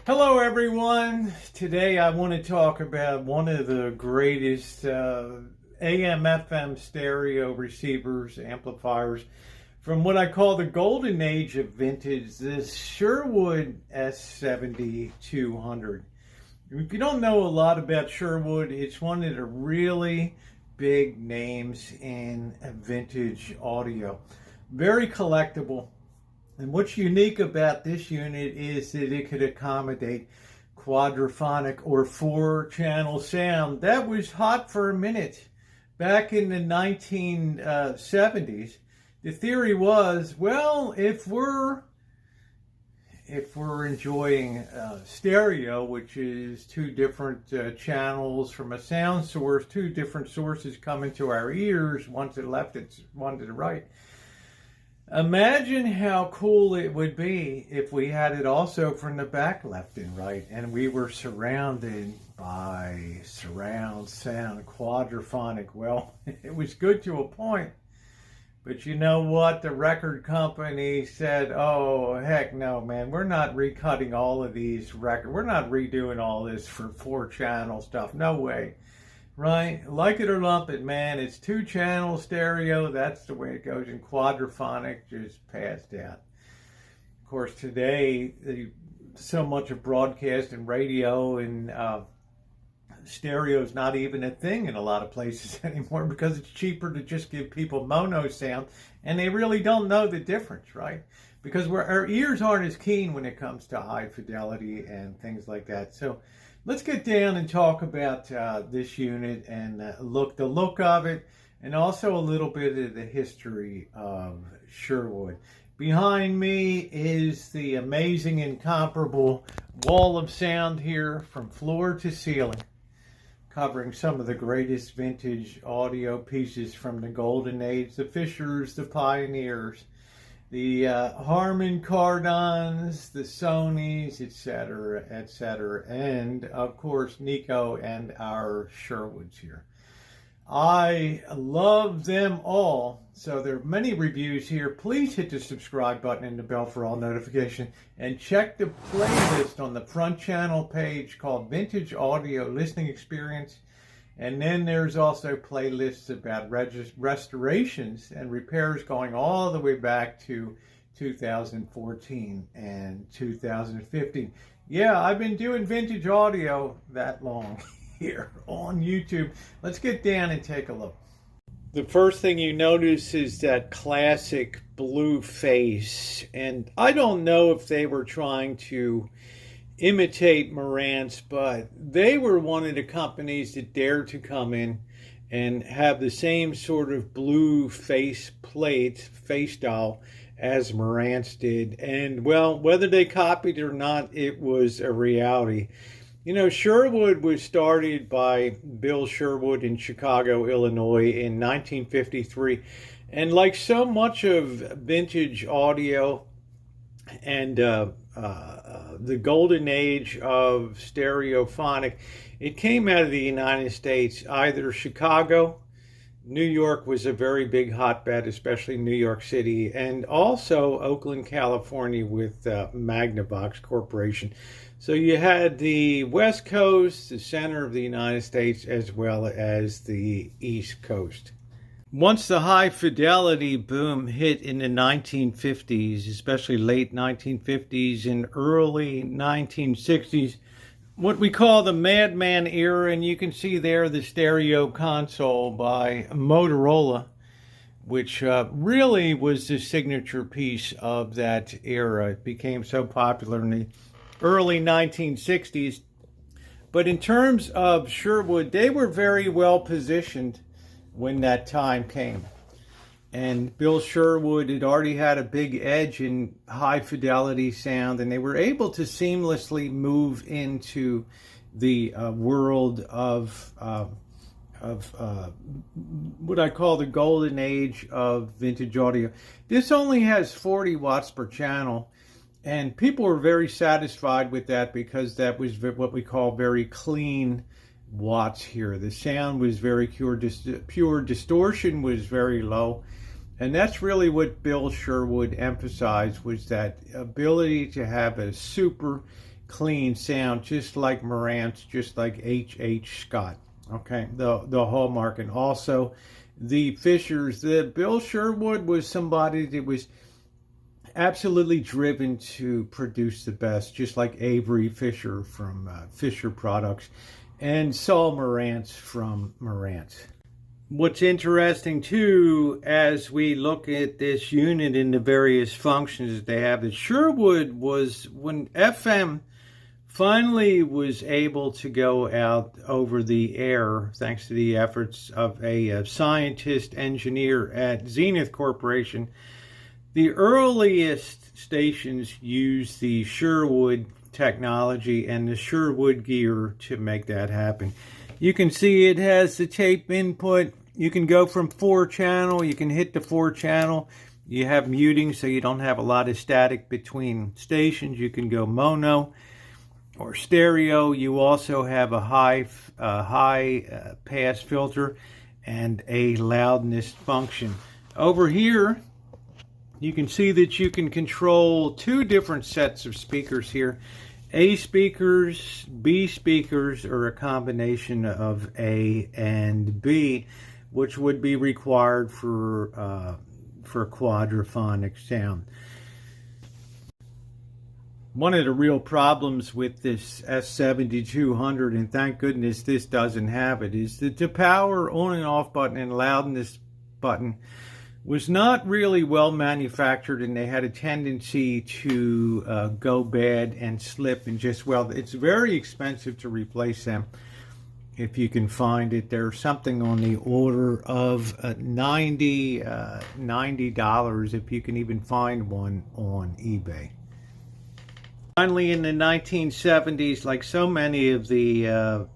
Hello everyone. Today I want to talk about one of the greatest AM/FM stereo receivers, amplifiers from what I call the golden age of vintage, this Sherwood S-7200. If you don't know a lot about Sherwood, it's one of the really big names in vintage audio. Very collectible. And what's unique about this unit is that it could accommodate quadraphonic or 4-channel sound. That was hot for a minute. Back in the 1970s, the theory was, well, if we're enjoying stereo, which is two different channels from a sound source, two different sources coming to our ears, one to the left and one to the right. Imagine how cool it would be if we had it also from the back, left and right, and we were surrounded by surround sound, quadraphonic. Well, it was good to a point, but you know what? The record company said, oh, heck no, man, we're not recutting all of these records. We're not redoing all this for 4-channel stuff. No way. Right? Like it or lump it, man. It's 2-channel stereo. That's the way it goes. And quadraphonic just passed out. Of course, today, so much of broadcast and radio and stereo is not even a thing in a lot of places anymore because it's cheaper to just give people mono sound. And they really don't know the difference, right? Because our ears aren't as keen when it comes to high fidelity and things like that. So let's get down and talk about this unit and the look of it, and also a little bit of the history of Sherwood. Behind me is the amazing, incomparable wall of sound here from floor to ceiling, covering some of the greatest vintage audio pieces from the golden age, the Fishers, the Pioneers, the Harman Kardons, the Sonys, etc., etc., and of course Nico and our Sherwoods here. I love them all, so there are many reviews here. Please hit the subscribe button and the bell for all notifications, and check the playlist on the front channel page called Vintage Audio Listening Experience. And then there's also playlists about restorations and repairs going all the way back to 2014 and 2015. Yeah, I've been doing vintage audio that long here on YouTube. Let's get down and take a look. The first thing you notice is that classic blue face. And I don't know if they were trying to imitate Marantz, but they were one of the companies that dared to come in and have the same sort of blue face style as Marantz did. And well, whether they copied it or not, it was a reality. You know, Sherwood was started by Bill Sherwood in Chicago, Illinois in 1953. And like so much of vintage audio and the golden age of stereophonic, it came out of the United States. Either Chicago, New York was a very big hotbed, especially New York City, and also Oakland, California with Magnavox Corporation. So you had the West Coast, the center of the United States, as well as the East Coast. Once the high fidelity boom hit in the 1950s, especially late 1950s and early 1960s, what we call the Madman era, and you can see there the stereo console by Motorola, which really was the signature piece of that era. It became so popular in the early 1960s. But in terms of Sherwood, they were very well positioned when that time came. And Bill Sherwood had already had a big edge in high fidelity sound, and they were able to seamlessly move into the world of what I call the golden age of vintage audio. This only has 40 watts per channel, and people were very satisfied with that because that was what we call very clean watts here. The sound was very pure, distortion was very low, and that's really what Bill Sherwood emphasized, was that ability to have a super clean sound, just like Marantz, just like H.H. Scott. Okay, the hallmark. And also the Fishers. Bill Sherwood was somebody that was absolutely driven to produce the best, just like Avery Fisher from Fisher Products and Saul Marantz from Marantz. What's interesting too, as we look at this unit and the various functions that they have, that Sherwood was, when FM finally was able to go out over the air, thanks to the efforts of a scientist engineer at Zenith Corporation, the earliest stations used the Sherwood technology and the Sherwood gear to make that happen. You can see it has the tape input. You can go from 4-channel. You can hit the 4-channel. You have muting, so you don't have a lot of static between stations. You can go mono or stereo. You also have a high pass filter and a loudness function. Over here, you can see that you can control 2 different sets of speakers here. A speakers, B speakers, or a combination of A and B, which would be required for quadraphonic sound. One of the real problems with this S-7200, and thank goodness this doesn't have it, is that the power on and off button and loudness button was not really well manufactured, and they had a tendency to go bad and slip, and just, well, it's very expensive to replace them if you can find it. There's something on the order of $90 if you can even find one on eBay. Finally, in the 1970s, like so many of the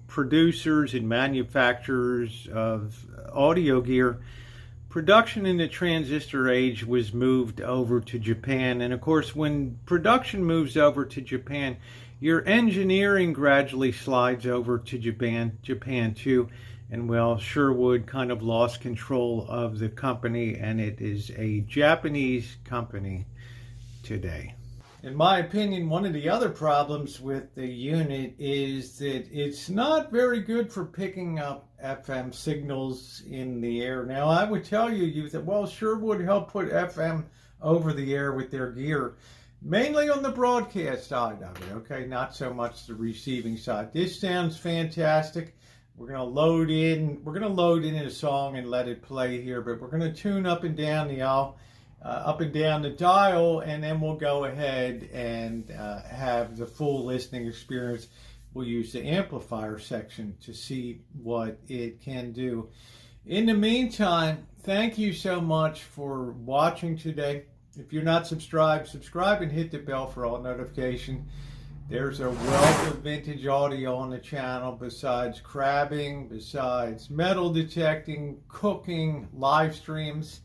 producers and manufacturers of audio gear, production in the transistor age was moved over to Japan. And of course, when production moves over to Japan, your engineering gradually slides over to Japan too. And well, Sherwood kind of lost control of the company, and it is a Japanese company today. In my opinion, one of the other problems with the unit is that it's not very good for picking up FM signals in the air. Now, I would tell you that, well, Sherwood helped put FM over the air with their gear, mainly on the broadcast side of it, okay? Not so much the receiving side. This sounds fantastic. We're going to load in a song and let it play here, but we're going to tune up and down the dial, and then we'll go ahead and have the full listening experience. We'll use the amplifier section to see what it can do. In the meantime, thank you so much for watching today. If you're not subscribed, subscribe and hit the bell for all notifications. There's a wealth of vintage audio on the channel, besides crabbing, besides metal detecting, cooking, live streams,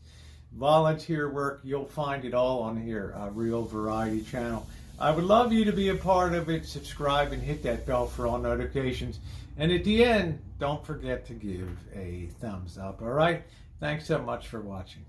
volunteer work. You'll find it all on here, a real variety channel. I would love you to be a part of it. Subscribe and hit that bell for all notifications. And at the end, don't forget to give a thumbs up, all right? Thanks so much for watching.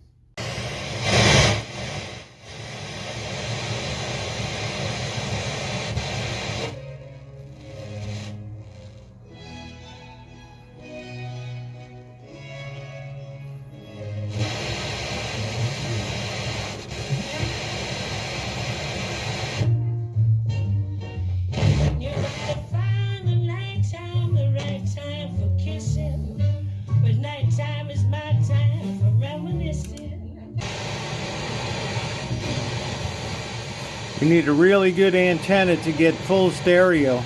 You need a really good antenna to get full stereo,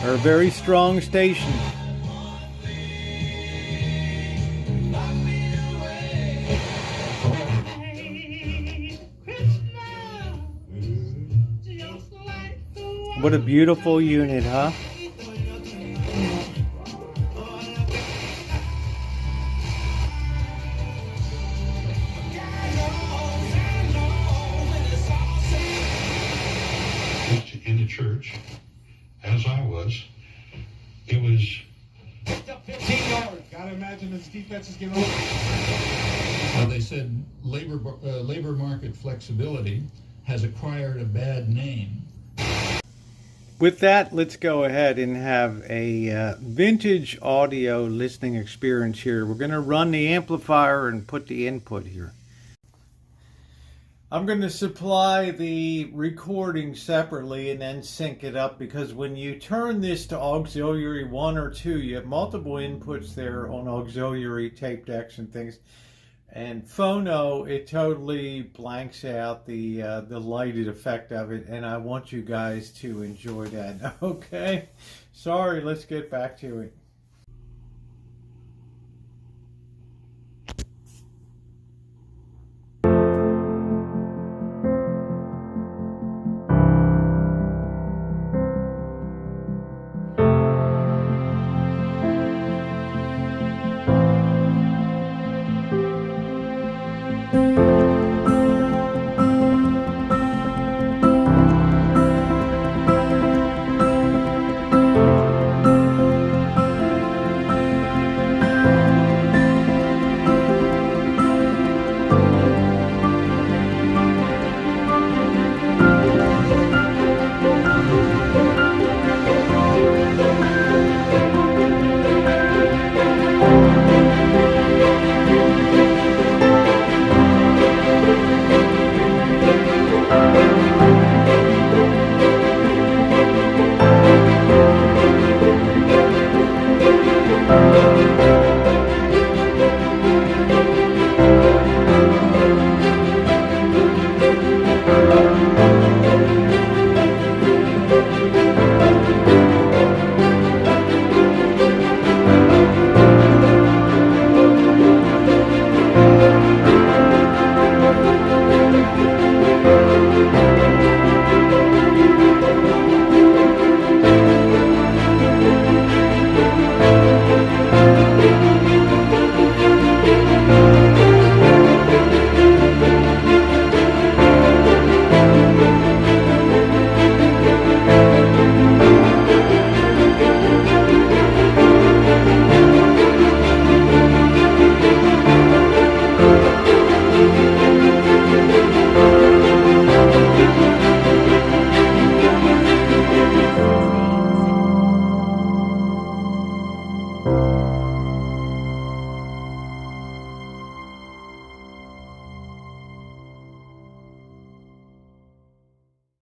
or a very strong station. What a beautiful unit, huh? In the church, as I was, it was 15 yards. Gotta imagine as defenses get over. They said labor market flexibility has acquired a bad name. With that, let's go ahead and have a vintage audio listening experience here. We're going to run the amplifier and put the input here. I'm going to supply the recording separately and then sync it up, because when you turn this to auxiliary 1 or 2, you have multiple inputs there on auxiliary tape decks and things. And phono, it totally blanks out the lighted effect of it, and I want you guys to enjoy that. Okay? Sorry, let's get back to it.